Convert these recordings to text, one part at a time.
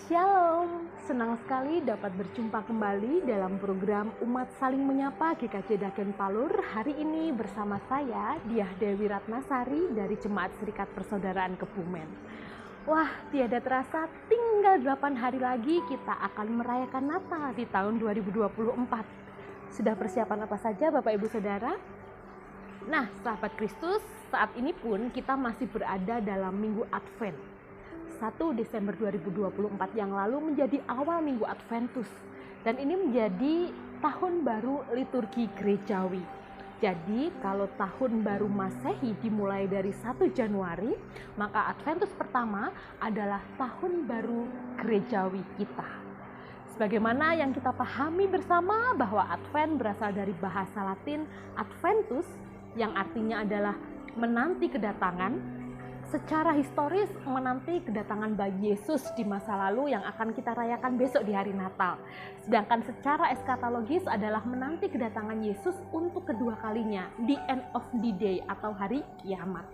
Shalom, senang sekali dapat berjumpa kembali dalam program Umat Saling Menyapa GKJ Dagen Palur. Hari ini bersama saya, Diah Dewi Ratnasari dari Jemaat Serikat Persaudaraan Kebumen. Wah, tiada terasa tinggal 8 hari lagi kita akan merayakan Natal di tahun 2024. Sudah persiapan apa saja Bapak Ibu Saudara? Nah, sahabat Kristus, saat ini pun kita masih berada dalam Minggu Advent. 1 Desember 2024 yang lalu menjadi awal Minggu Adventus, dan ini menjadi tahun baru liturgi gerejawi. Jadi kalau tahun baru Masehi dimulai dari 1 Januari, maka Adventus pertama adalah tahun baru gerejawi kita. Sebagaimana yang kita pahami bersama bahwa Advent berasal dari bahasa Latin Adventus, yang artinya adalah menanti kedatangan. Secara historis menanti kedatangan bayi Yesus di masa lalu yang akan kita rayakan besok di hari Natal. Sedangkan secara eskatologis adalah menanti kedatangan Yesus untuk kedua kalinya, the end of the day atau hari kiamat.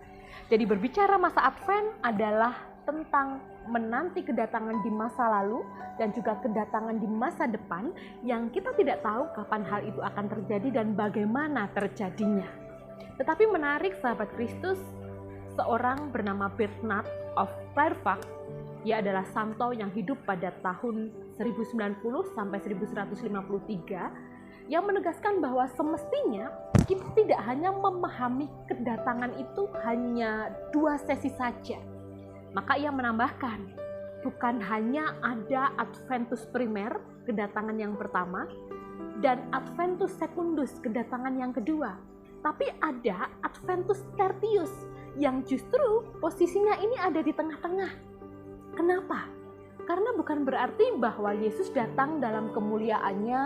Jadi berbicara masa Advent adalah tentang menanti kedatangan di masa lalu dan juga kedatangan di masa depan yang kita tidak tahu kapan hal itu akan terjadi dan bagaimana terjadinya. Tetapi menarik sahabat Kristus, seorang bernama Bernard of Clairvaux, ia adalah santo yang hidup pada tahun 1090 sampai 1153, yang menegaskan bahwa semestinya kita tidak hanya memahami kedatangan itu hanya 2 sesi saja. Maka ia menambahkan, bukan hanya ada Adventus primer, kedatangan yang pertama, dan Adventus secundus, kedatangan yang kedua, tapi ada Adventus tertius, yang justru posisinya ini ada di tengah-tengah. Kenapa? Karena bukan berarti bahwa Yesus datang dalam kemuliaannya,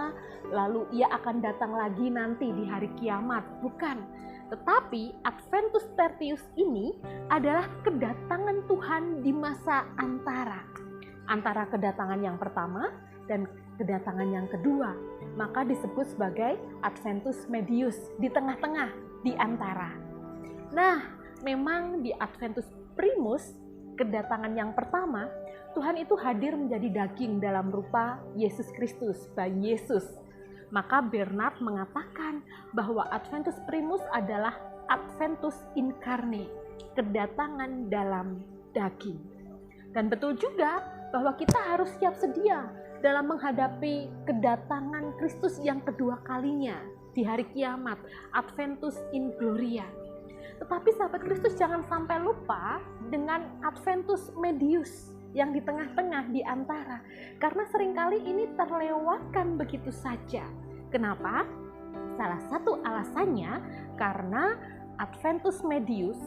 lalu ia akan datang lagi nanti di hari kiamat. Bukan. Tetapi Adventus Tertius ini adalah kedatangan Tuhan di masa antara kedatangan yang pertama dan kedatangan yang kedua. Maka disebut sebagai Adventus Medius, di tengah-tengah, di antara. Nah, memang di Adventus Primus, kedatangan yang pertama, Tuhan itu hadir menjadi daging dalam rupa Yesus Kristus, bayi Yesus. Maka Bernard mengatakan bahwa Adventus Primus adalah Adventus Incarne, kedatangan dalam daging. Dan betul juga bahwa kita harus siap sedia dalam menghadapi kedatangan Kristus yang kedua kalinya di hari kiamat, Adventus in Gloria. Tetapi sahabat Kristus jangan sampai lupa dengan Adventus Medius yang di tengah-tengah, di antara. Karena seringkali ini terlewatkan begitu saja. Kenapa? Salah satu alasannya karena Adventus Medius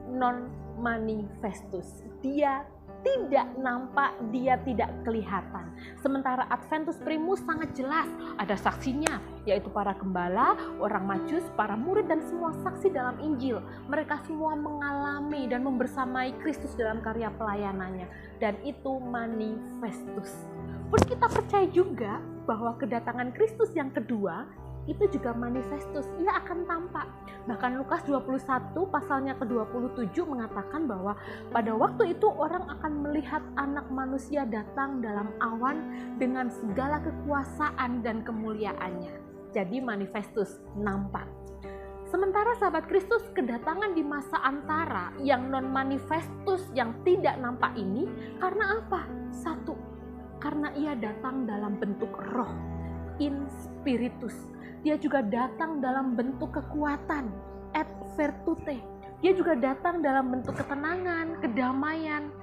non manifestus. Dia tidak nampak, dia tidak kelihatan. Sementara Adventus Primus sangat jelas, ada saksinya, yaitu para gembala, orang Majus, para murid dan semua saksi dalam Injil. Mereka semua mengalami dan membersamai Kristus dalam karya pelayanannya, dan itu manifestus. Pun kita percaya juga bahwa kedatangan Kristus yang kedua itu juga manifestus, ia akan tampak. Bahkan Lukas 21 pasalnya ke-27 mengatakan bahwa pada waktu itu orang akan melihat anak manusia datang dalam awan dengan segala kekuasaan dan kemuliaannya. Jadi manifestus, nampak. Sementara sahabat Kristus, kedatangan di masa antara yang non manifestus, yang tidak nampak ini, karena apa? Satu, karena ia datang dalam bentuk roh, in spiritus. Dia juga datang dalam bentuk kekuatan, et virtute. Dia juga datang dalam bentuk ketenangan, kedamaian,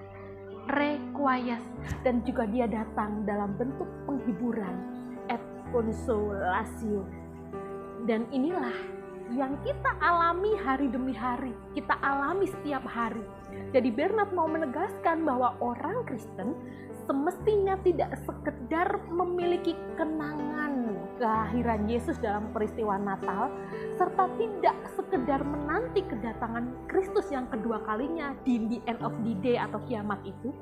requies. Dan juga dia datang dalam bentuk penghiburan, et consolatio. Dan inilah yang kita alami hari demi hari, kita alami setiap hari. Jadi Bernard mau menegaskan bahwa orang Kristen semestinya tidak sekedar memiliki kenangan kelahiran Yesus dalam peristiwa Natal, serta tidak sekedar menanti kedatangan Kristus yang kedua kalinya di the end of the day atau kiamat itu,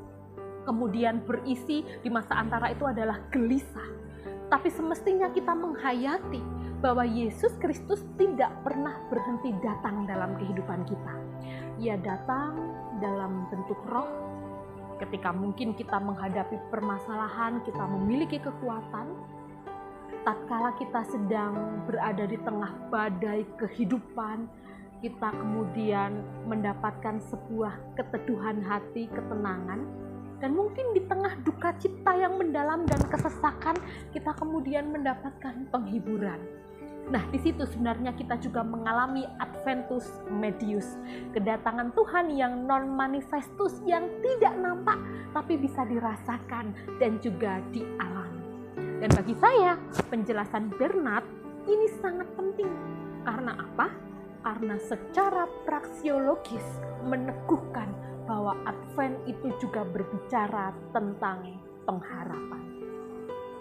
kemudian berisi di masa antara itu adalah gelisah. Tapi semestinya kita menghayati bahwa Yesus Kristus tidak pernah berhenti datang dalam kehidupan kita. Ia datang dalam bentuk roh, Ketika mungkin kita menghadapi permasalahan, kita memiliki kekuatan, tatkala kita sedang berada di tengah badai kehidupan, kita kemudian mendapatkan sebuah keteduhan hati, ketenangan, dan mungkin di tengah duka cita yang mendalam dan kesesakan, kita kemudian mendapatkan penghiburan. Nah, di situ sebenarnya kita juga mengalami Adventus Medius, kedatangan Tuhan yang non-manifestus, yang tidak nampak tapi bisa dirasakan dan juga dialami. Dan bagi saya, penjelasan Bernard ini sangat penting. Karena apa? Karena secara praksiologis meneguhkan bahwa Advent itu juga berbicara tentang pengharapan.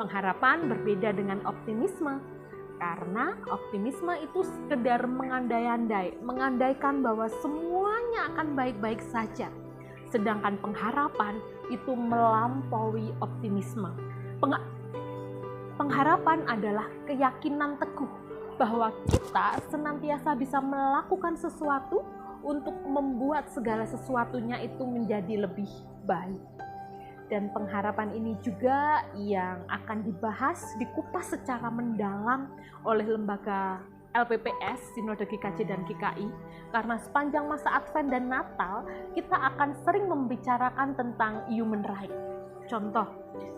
Pengharapan berbeda dengan optimisme. Karena optimisme itu sekedar mengandai-andai, mengandaikan bahwa semuanya akan baik-baik saja. Sedangkan pengharapan itu melampaui optimisme. Pengharapan adalah keyakinan teguh bahwa kita senantiasa bisa melakukan sesuatu untuk membuat segala sesuatunya itu menjadi lebih baik. Dan pengharapan ini juga yang akan dibahas, dikupas secara mendalam oleh lembaga LPPS, Sinode GKJ dan GKI, karena sepanjang masa Advent dan Natal, kita akan sering membicarakan tentang human right. Contoh,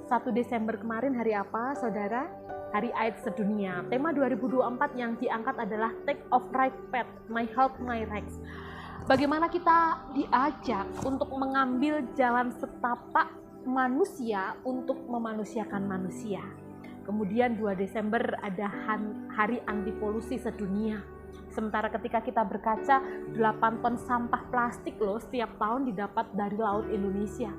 1 Desember kemarin hari apa, saudara? Hari AIDS sedunia. Tema 2024 yang diangkat adalah Take of Right Path, My Health, My Rights. Bagaimana kita diajak untuk mengambil jalan setapak manusia untuk memanusiakan manusia. Kemudian 2 Desember ada hari anti polusi sedunia. Sementara ketika kita berkaca, 8 ton sampah plastik loh setiap tahun didapat dari laut Indonesia.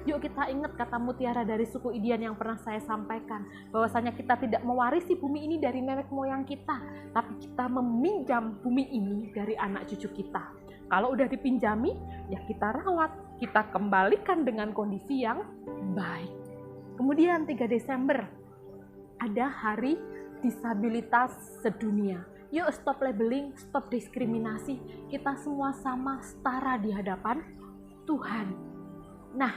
Yuk kita ingat kata mutiara dari suku Indian yang pernah saya sampaikan, bahwasanya kita tidak mewarisi bumi ini dari nenek moyang kita, tapi kita meminjam bumi ini dari anak cucu kita. Kalau udah dipinjami, ya kita rawat, kita kembalikan dengan kondisi yang baik. Kemudian 3 Desember ada Hari Disabilitas Sedunia. Yuk stop labeling, stop diskriminasi. Kita semua sama, setara di hadapan Tuhan. Nah,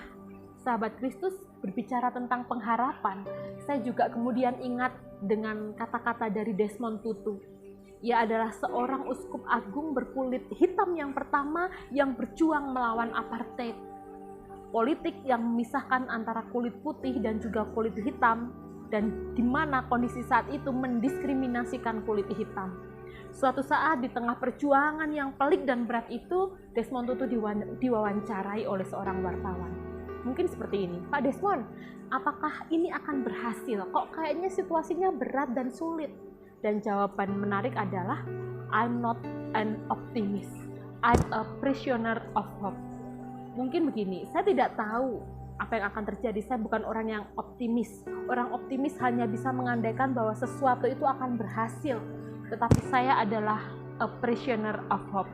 sahabat Kristus, berbicara tentang pengharapan, saya juga kemudian ingat dengan kata-kata dari Desmond Tutu. Ia adalah seorang uskup agung berkulit hitam yang pertama yang berjuang melawan apartheid. Politik yang memisahkan antara kulit putih dan juga kulit hitam, dan di mana kondisi saat itu mendiskriminasikan kulit hitam. Suatu saat di tengah perjuangan yang pelik dan berat itu, Desmond Tutu diwawancarai oleh seorang wartawan. Mungkin seperti ini, Pak Desmond, apakah ini akan berhasil? Kok kayaknya situasinya berat dan sulit? Dan jawaban menarik adalah, I'm not an optimist, I'm a prisoner of hope. Mungkin begini, saya tidak tahu apa yang akan terjadi, saya bukan orang yang optimis. Orang optimis hanya bisa mengandaikan bahwa sesuatu itu akan berhasil. Tetapi saya adalah a prisoner of hope,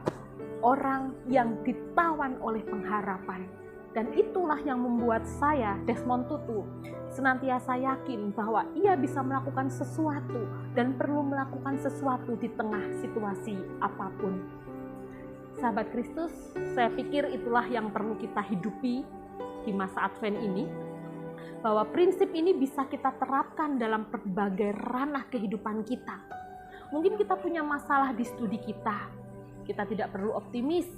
orang yang ditawan oleh pengharapan. Dan itulah yang membuat saya, Desmond Tutu, senantiasa yakin bahwa ia bisa melakukan sesuatu dan perlu melakukan sesuatu di tengah situasi apapun. Sahabat Kristus, saya pikir itulah yang perlu kita hidupi di masa Advent ini, bahwa prinsip ini bisa kita terapkan dalam berbagai ranah kehidupan kita. Mungkin kita punya masalah di studi kita tidak perlu optimis,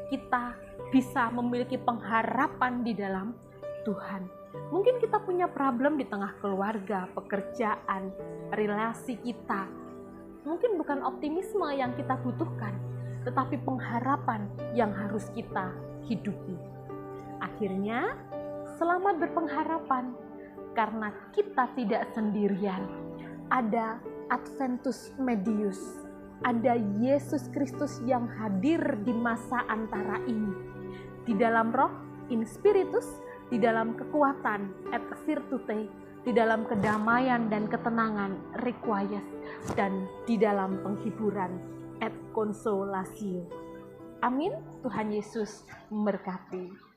kita bisa memiliki pengharapan di dalam Tuhan. Mungkin kita punya problem di tengah keluarga, pekerjaan, relasi kita. Mungkin bukan optimisme yang kita butuhkan, tetapi pengharapan yang harus kita hidupi. Akhirnya, selamat berpengharapan, karena kita tidak sendirian. Ada Adventus Medius, ada Yesus Kristus yang hadir di masa antara ini. Di dalam roh, in spiritus, di dalam kekuatan, et virtute, di dalam kedamaian dan ketenangan, requies, dan di dalam penghiburan, et consolatio. Amin. Tuhan Yesus memberkati.